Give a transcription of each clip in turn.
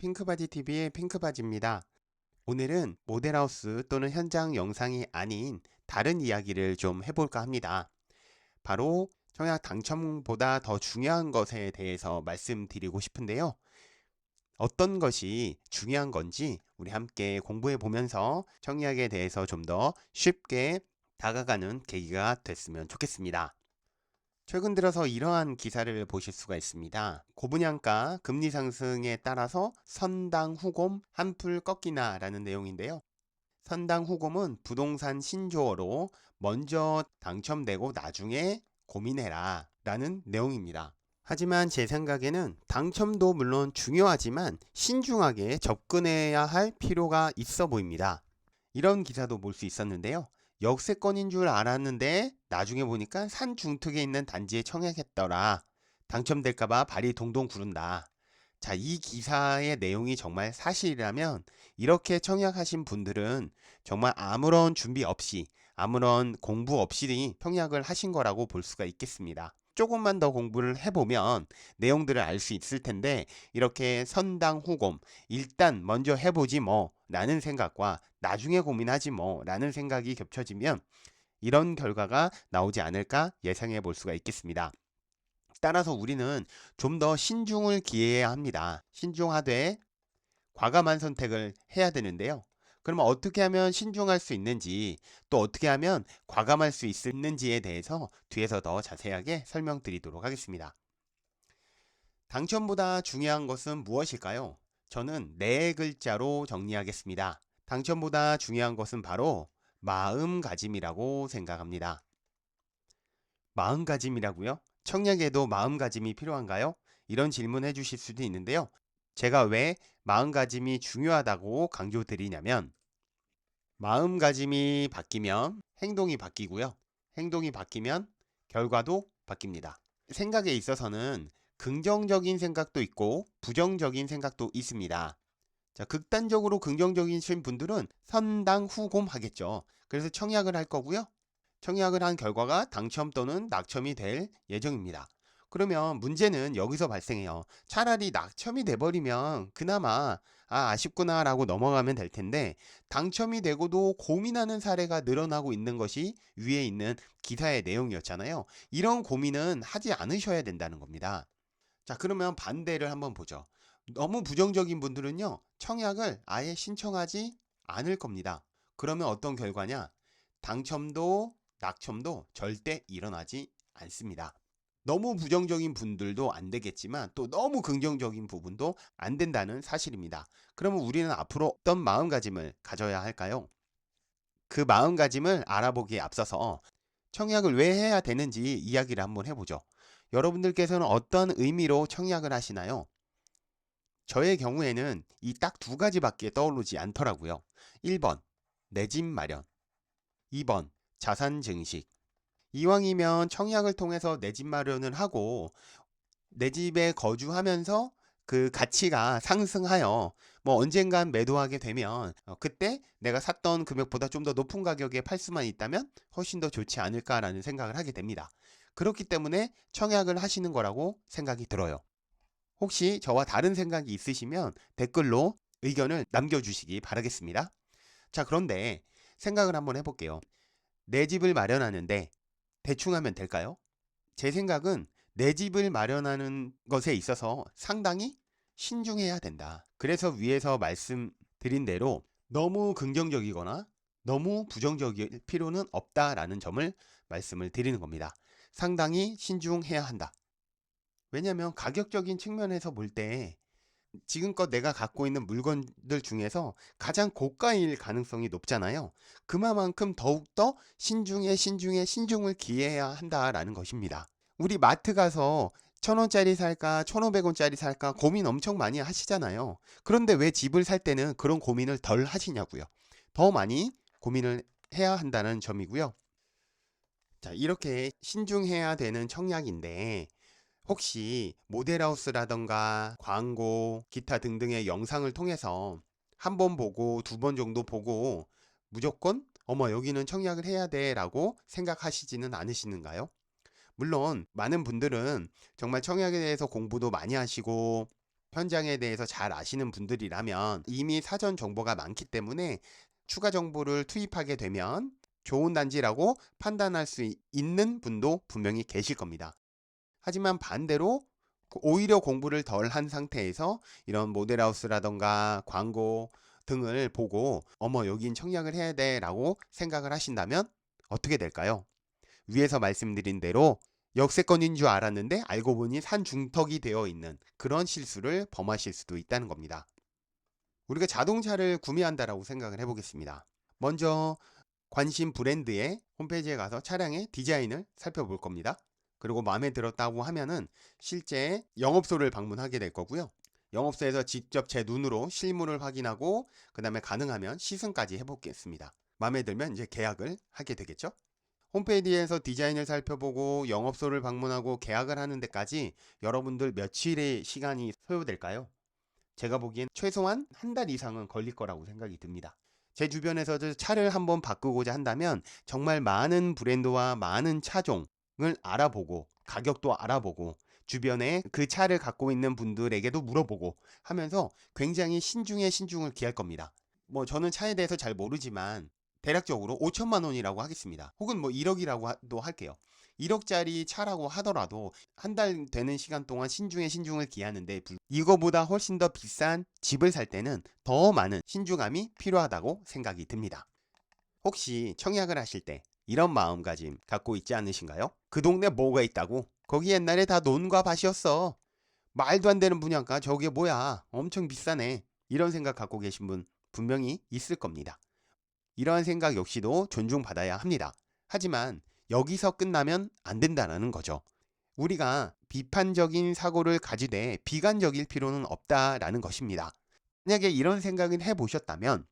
핑크바지TV의 핑크바지입니다. 오늘은 모델하우스 또는 현장 영상이 아닌 다른 이야기를 좀 해볼까 합니다. 바로 청약 당첨보다 더 중요한 것에 대해서 말씀드리고 싶은데요. 어떤 것이 중요한 건지 우리 함께 공부해 보면서 청약에 대해서 좀 더 쉽게 다가가는 계기가 됐으면 좋겠습니다. 최근 들어서 이러한 기사를 보실 수가 있습니다. 고분양가 금리 상승에 따라서 선당 후곰 한풀 꺾이나 라는 내용인데요. 선당 후곰은 부동산 신조어로 먼저 당첨되고 나중에 고민해라 라는 내용입니다. 하지만 제 생각에는 당첨도 물론 중요하지만 신중하게 접근해야 할 필요가 있어 보입니다. 이런 기사도 볼 수 있었는데요. 역세권인 줄 알았는데 나중에 보니까 산 중턱에 있는 단지에 청약했더라. 당첨될까봐 발이 동동 구른다. 자, 이 기사의 내용이 정말 사실이라면 이렇게 청약하신 분들은 정말 아무런 준비 없이 아무런 공부 없이 청약을 하신 거라고 볼 수가 있겠습니다. 조금만 더 공부를 해보면 내용들을 알 수 있을 텐데 이렇게 선당 후곰 일단 먼저 해보지 뭐 라는 생각과 나중에 고민하지 뭐 라는 생각이 겹쳐지면 이런 결과가 나오지 않을까 예상해 볼 수가 있겠습니다. 따라서 우리는 좀 더 신중을 기해야 합니다. 신중하되 과감한 선택을 해야 되는데요. 그러면 어떻게 하면 신중할 수 있는지 또 어떻게 하면 과감할 수 있는지에 대해서 뒤에서 더 자세하게 설명드리도록 하겠습니다. 당첨보다 중요한 것은 무엇일까요? 저는 네 글자로 정리하겠습니다. 당첨보다 중요한 것은 바로 마음가짐이라고 생각합니다. 마음가짐이라고요? 청약에도 마음가짐이 필요한가요? 이런 질문 해주실 수도 있는데요. 제가 왜 마음가짐이 중요하다고 강조드리냐면 마음가짐이 바뀌면 행동이 바뀌고요. 행동이 바뀌면 결과도 바뀝니다. 생각에 있어서는 긍정적인 생각도 있고 부정적인 생각도 있습니다. 자, 극단적으로 긍정적이신 분들은 선당 후곰 하겠죠. 그래서 청약을 할 거고요. 청약을 한 결과가 당첨 또는 낙첨이 될 예정입니다. 그러면 문제는 여기서 발생해요. 차라리 낙첨이 돼버리면 그나마 아쉽구나 라고 넘어가면 될 텐데 당첨이 되고도 고민하는 사례가 늘어나고 있는 것이 위에 있는 기사의 내용이었잖아요. 이런 고민은 하지 않으셔야 된다는 겁니다. 자, 그러면 반대를 한번 보죠. 너무 부정적인 분들은요, 청약을 아예 신청하지 않을 겁니다. 그러면 어떤 결과냐? 당첨도 낙첨도 절대 일어나지 않습니다. 너무 부정적인 분들도 안 되겠지만 또 너무 긍정적인 부분도 안 된다는 사실입니다. 그러면 우리는 앞으로 어떤 마음가짐을 가져야 할까요? 그 마음가짐을 알아보기에 앞서서 청약을 왜 해야 되는지 이야기를 한번 해보죠. 여러분들께서는 어떤 의미로 청약을 하시나요? 저의 경우에는 이 딱 두 가지밖에 떠오르지 않더라고요. 1번, 내 집 마련. 2번, 자산 증식. 이왕이면 청약을 통해서 내 집 마련을 하고 내 집에 거주하면서 그 가치가 상승하여 뭐 언젠간 매도하게 되면 그때 내가 샀던 금액보다 좀 더 높은 가격에 팔 수만 있다면 훨씬 더 좋지 않을까라는 생각을 하게 됩니다. 그렇기 때문에 청약을 하시는 거라고 생각이 들어요. 혹시 저와 다른 생각이 있으시면 댓글로 의견을 남겨주시기 바라겠습니다. 자, 그런데 생각을 한번 해볼게요. 내 집을 마련하는데 대충 하면 될까요? 제 생각은 내 집을 마련하는 것에 있어서 상당히 신중해야 된다. 그래서 위에서 말씀드린 대로 너무 긍정적이거나 너무 부정적일 필요는 없다라는 점을 말씀을 드리는 겁니다. 상당히 신중해야 한다. 왜냐하면 가격적인 측면에서 볼 때 지금껏 내가 갖고 있는 물건들 중에서 가장 고가일 가능성이 높잖아요. 그만큼 더욱더 신중을 기해야 한다라는 것입니다. 우리 마트 가서 1,000원짜리 살까 1,500원짜리 살까 고민 엄청 많이 하시잖아요. 그런데 왜 집을 살 때는 그런 고민을 덜 하시냐고요. 더 많이 고민을 해야 한다는 점이고요. 자, 이렇게 신중해야 되는 청약인데 혹시 모델하우스라던가 광고, 기타 등등의 영상을 통해서 한 번 보고 두 번 정도 보고 무조건 어머 여기는 청약을 해야 돼 라고 생각하시지는 않으시는가요? 물론 많은 분들은 정말 청약에 대해서 공부도 많이 하시고 현장에 대해서 잘 아시는 분들이라면 이미 사전 정보가 많기 때문에 추가 정보를 투입하게 되면 좋은 단지라고 판단할 수 있는 분도 분명히 계실 겁니다. 하지만 반대로 오히려 공부를 덜 한 상태에서 이런 모델하우스라던가 광고 등을 보고 어머 여긴 청약을 해야 돼 라고 생각을 하신다면 어떻게 될까요? 위에서 말씀드린 대로 역세권인 줄 알았는데 알고 보니 산중턱이 되어 있는 그런 실수를 범하실 수도 있다는 겁니다. 우리가 자동차를 구매한다라고 생각을 해보겠습니다. 먼저 관심 브랜드의 홈페이지에 가서 차량의 디자인을 살펴볼 겁니다. 그리고 마음에 들었다고 하면은 실제 영업소를 방문하게 될 거고요. 영업소에서 직접 제 눈으로 실물을 확인하고 그 다음에 가능하면 시승까지 해보겠습니다. 마음에 들면 이제 계약을 하게 되겠죠. 홈페이지에서 디자인을 살펴보고 영업소를 방문하고 계약을 하는 데까지 여러분들 며칠의 시간이 소요될까요? 제가 보기엔 최소한 한 달 이상은 걸릴 거라고 생각이 듭니다. 제 주변에서도 차를 한번 바꾸고자 한다면 정말 많은 브랜드와 많은 차종을 알아보고 가격도 알아보고 주변에 그 차를 갖고 있는 분들에게도 물어보고 하면서 굉장히 신중에 신중을 기할 겁니다. 뭐 저는 차에 대해서 잘 모르지만 대략적으로 5천만 원이라고 하겠습니다. 혹은 뭐 1억이라고도 할게요. 1억짜리 차라고 하더라도 한 달 되는 시간 동안 신중에 신중을 기하는데 이거보다 훨씬 더 비싼 집을 살 때는 더 많은 신중함이 필요하다고 생각이 듭니다. 혹시 청약을 하실 때 이런 마음가짐 갖고 있지 않으신가요? 그 동네 뭐가 있다고? 거기 옛날에 다 논과 밭이었어. 말도 안 되는 분양가 저게 뭐야? 엄청 비싸네. 이런 생각 갖고 계신 분 분명히 있을 겁니다. 이러한 생각 역시도 존중받아야 합니다. 하지만 여기서 끝나면 안 된다는 거죠. 우리가 비판적인 사고를 가지되 비관적일 필요는 없다라는 것입니다. 만약에 이런 생각을 해보셨다면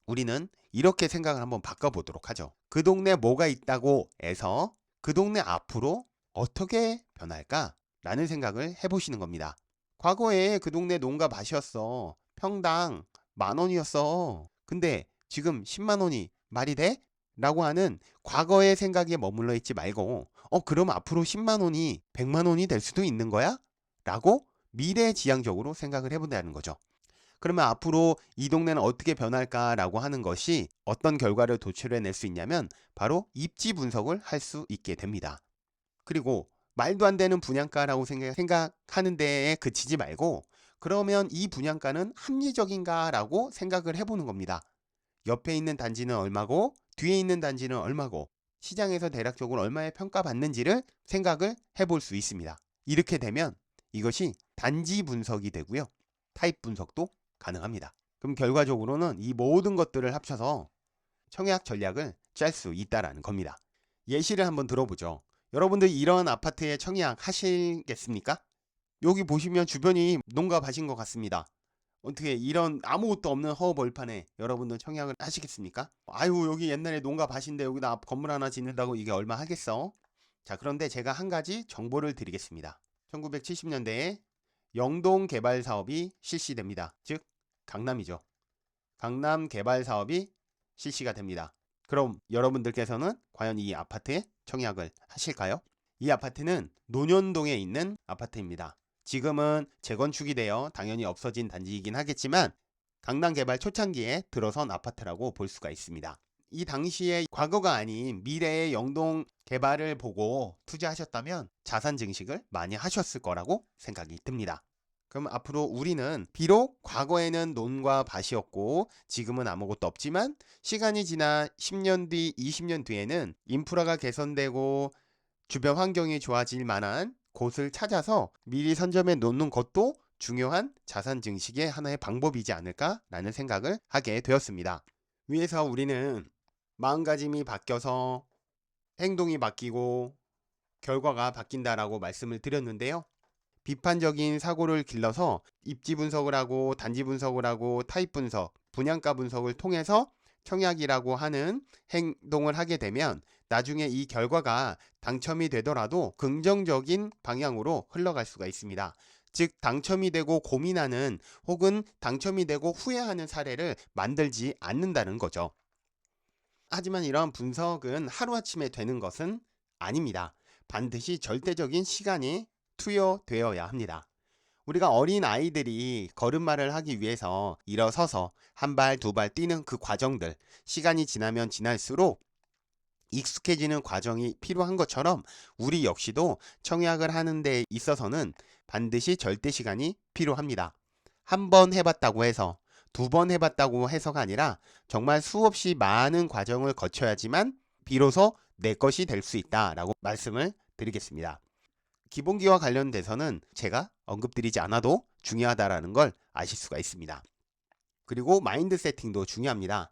우리는 이렇게 생각을 한번 바꿔보도록 하죠. 그 동네 뭐가 있다고 해서 그 동네 앞으로 어떻게 변할까? 라는 생각을 해보시는 겁니다. 과거에 그 동네 농가 밭이었어. 평당 10,000원이었어. 근데 지금 100,000원이 말이 돼? 라고 하는 과거의 생각에 머물러 있지 말고 그럼 앞으로 100,000원이 100,000원이 될 수도 있는 거야? 라고 미래지향적으로 생각을 해본다는 거죠. 그러면 앞으로 이 동네는 어떻게 변할까라고 하는 것이 어떤 결과를 도출해낼 수 있냐면 바로 입지 분석을 할 수 있게 됩니다. 그리고 말도 안 되는 분양가라고 생각하는 데에 그치지 말고 그러면 이 분양가는 합리적인가라고 생각을 해보는 겁니다. 옆에 있는 단지는 얼마고 뒤에 있는 단지는 얼마고 시장에서 대략적으로 얼마에 평가받는지를 생각을 해볼 수 있습니다. 이렇게 되면 이것이 단지 분석이 되고요. 타입 분석도 가능합니다. 그럼 결과적으로는 이 모든 것들을 합쳐서 청약 전략을 짤 수 있다라는 겁니다. 예시를 한번 들어보죠. 여러분들 이런 아파트에 청약 하시겠습니까? 여기 보시면 주변이 농가 밭인 것 같습니다. 어떻게 이런 아무것도 없는 허허벌판에 여러분들 청약을 하시겠습니까? 아유 여기 옛날에 농가 밭인데 여기다 건물 하나 짓는다고 이게 얼마 하겠어? 자 그런데 제가 한 가지 정보를 드리겠습니다. 1970년대에 영동 개발 사업이 실시됩니다. 즉 강남이죠. 강남 개발 사업이 실시가 됩니다. 그럼 여러분들께서는 과연 이 아파트에 청약을 하실까요? 이 아파트는 논현동에 있는 아파트입니다. 지금은 재건축이 되어 당연히 없어진 단지이긴 하겠지만 강남 개발 초창기에 들어선 아파트라고 볼 수가 있습니다. 이 당시에 과거가 아닌 미래의 영동 개발을 보고 투자하셨다면 자산 증식을 많이 하셨을 거라고 생각이 듭니다. 그럼 앞으로 우리는 비록 과거에는 논과 밭이었고 지금은 아무것도 없지만 시간이 지나 10년 뒤, 20년 뒤에는 인프라가 개선되고 주변 환경이 좋아질 만한 곳을 찾아서 미리 선점해 놓는 것도 중요한 자산 증식의 하나의 방법이지 않을까라는 생각을 하게 되었습니다. 위에서 우리는 마음가짐이 바뀌어서 행동이 바뀌고 결과가 바뀐다라고 말씀을 드렸는데요. 비판적인 사고를 길러서 입지 분석을 하고 단지 분석을 하고 타입 분석, 분양가 분석을 통해서 청약이라고 하는 행동을 하게 되면 나중에 이 결과가 당첨이 되더라도 긍정적인 방향으로 흘러갈 수가 있습니다. 즉 당첨이 되고 고민하는 혹은 당첨이 되고 후회하는 사례를 만들지 않는다는 거죠. 하지만 이러한 분석은 하루아침에 되는 것은 아닙니다. 반드시 절대적인 시간이 투여되어야 합니다. 우리가 어린 아이들이 걸음마를 하기 위해서 일어서서 한 발, 두 발 뛰는 그 과정들, 시간이 지나면 지날수록 익숙해지는 과정이 필요한 것처럼 우리 역시도 청약을 하는 데 있어서는 반드시 절대 시간이 필요합니다. 한 번 해봤다고 해서, 두 번 해봤다고 해서가 아니라 정말 수없이 많은 과정을 거쳐야지만 비로소 내 것이 될 수 있다라고 말씀을 드리겠습니다. 기본기와 관련돼서는 제가 언급드리지 않아도 중요하다라는 걸 아실 수가 있습니다. 그리고 마인드 세팅도 중요합니다.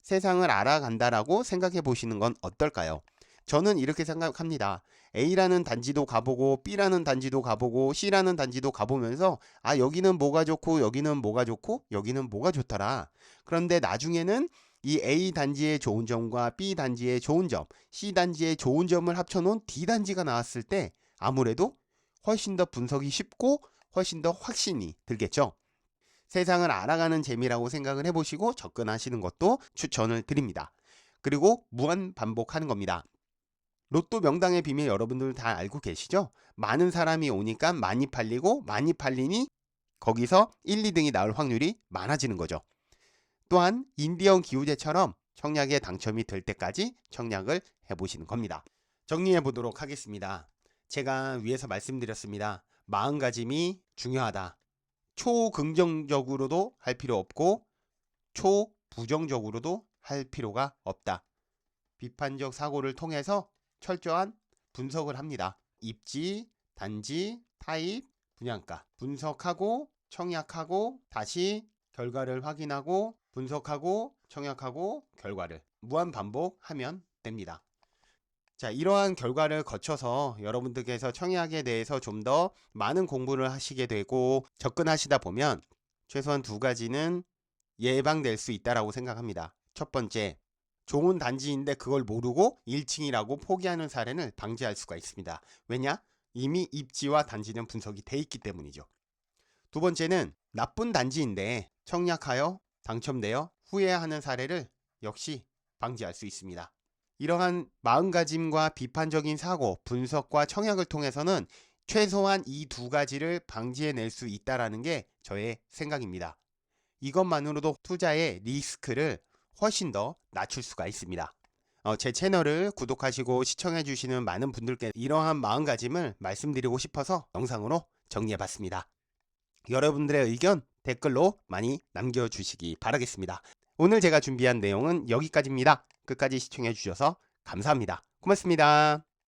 세상을 알아간다라고 생각해 보시는 건 어떨까요? 저는 이렇게 생각합니다. A라는 단지도 가보고 B라는 단지도 가보고 C라는 단지도 가보면서 여기는 뭐가 좋고 여기는 뭐가 좋고 여기는 뭐가 좋더라. 그런데 나중에는 이 A 단지의 좋은 점과 B 단지의 좋은 점, C 단지의 좋은 점을 합쳐놓은 D 단지가 나왔을 때 아무래도 훨씬 더 분석이 쉽고 훨씬 더 확신이 들겠죠. 세상을 알아가는 재미라고 생각을 해보시고 접근하시는 것도 추천을 드립니다. 그리고 무한 반복하는 겁니다. 로또 명당의 비밀 여러분들 다 알고 계시죠? 많은 사람이 오니까 많이 팔리고 많이 팔리니 거기서 1, 2등이 나올 확률이 많아지는 거죠. 또한 인디언 기우제처럼 청약에 당첨이 될 때까지 청약을 해보시는 겁니다. 정리해 보도록 하겠습니다. 제가 위에서 말씀드렸습니다. 마음가짐이 중요하다. 초긍정적으로도 할 필요 없고 초부정적으로도 할 필요가 없다. 비판적 사고를 통해서 철저한 분석을 합니다. 입지, 단지, 타입, 분양가 분석하고 청약하고 다시 결과를 확인하고 분석하고 청약하고 결과를 무한 반복하면 됩니다. 자, 이러한 결과를 거쳐서 여러분들께서 청약에 대해서 좀 더 많은 공부를 하시게 되고 접근하시다 보면 최소한 두 가지는 예방될 수 있다라고 생각합니다. 첫 번째, 좋은 단지인데 그걸 모르고 1층이라고 포기하는 사례를 방지할 수가 있습니다. 왜냐? 이미 입지와 단지는 분석이 돼 있기 때문이죠. 두 번째는 나쁜 단지인데 청약하여 당첨되어 후회하는 사례를 역시 방지할 수 있습니다. 이러한 마음가짐과 비판적인 사고, 분석과 청약을 통해서는 최소한 이 두 가지를 방지해낼 수 있다는 게 저의 생각입니다. 이것만으로도 투자의 리스크를 훨씬 더 낮출 수가 있습니다. 제 채널을 구독하시고 시청해주시는 많은 분들께 이러한 마음가짐을 말씀드리고 싶어서 영상으로 정리해봤습니다. 여러분들의 의견 댓글로 많이 남겨주시기 바라겠습니다. 오늘 제가 준비한 내용은 여기까지입니다. 끝까지 시청해주셔서 감사합니다. 고맙습니다.